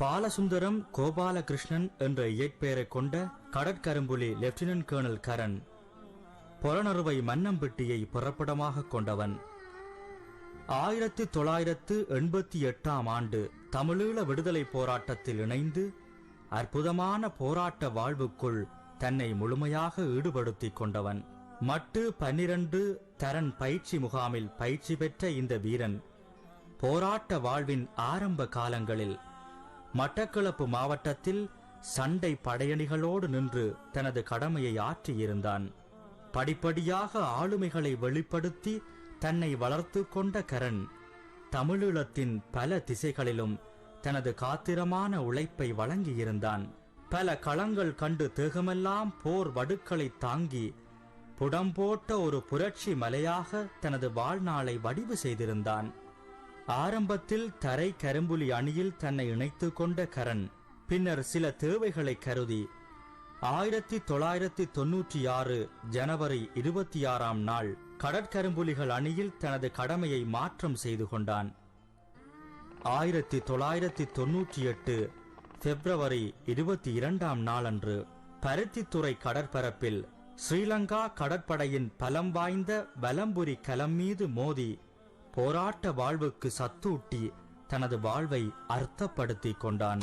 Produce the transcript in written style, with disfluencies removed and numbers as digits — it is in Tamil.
பாலசுந்தரம் கோபாலகிருஷ்ணன் என்ற இயற்பெயரை கொண்ட கடற்கரும்புலி லெப்டினன்ட் கர்னல் கரண் பொலனறுவை மன்னம்பிட்டியை புறப்படமாக கொண்டவன். 1988 ஆண்டு தமிழீழ விடுதலை போராட்டத்தில் இணைந்து அற்புதமான போராட்ட வாழ்வுக்குள் தன்னை முழுமையாக ஈடுபடுத்திக் கொண்டவன். மட்டு 12 தரன் பயிற்சி முகாமில் பயிற்சி பெற்ற இந்த வீரன் போராட்ட வாழ்வின் ஆரம்ப காலங்களில் மட்டக்களப்பு மாவட்டத்தில் சண்டை படையணிகளோடு நின்று தனது கடமையை ஆற்றியிருந்தான். படிப்படியாக ஆளுமைகளை வெளிப்படுத்தி தன்னை வளர்த்து கொண்ட கரண் தமிழீழத்தின் பல திசைகளிலும் தனது காத்திரமான உழைப்பை வழங்கியிருந்தான். பல களங்கள் கண்டு தேகமெல்லாம் போர் வடுக்களை தாங்கி புடம்போட்ட ஒரு புரட்சி மலையாக தனது வாழ்நாளை வடிவு செய்திருந்தான். ஆரம்பத்தில் தரை கரும்புலி அணியில் தன்னை இணைத்துக் கொண்ட கரண் பின்னர் சில தேவைகளை கருதி 1996 ஜனவரி 26 நாள் கடற்கரும்புலிகள் அணியில் தனது கடமையை மாற்றம் செய்து கொண்டான். 1998 பிப்ரவரி 22 நாளன்று பருத்தித்துறை கடற்பரப்பில் ஸ்ரீலங்கா கடற்படையின் பலம் வாய்ந்த வலம்புரி கலம் மீது மோதி போராட்ட வாழ்வுக்கு சத்தூட்டி தனது வாழ்வை அர்த்தப்படுத்திக் கொண்டான்.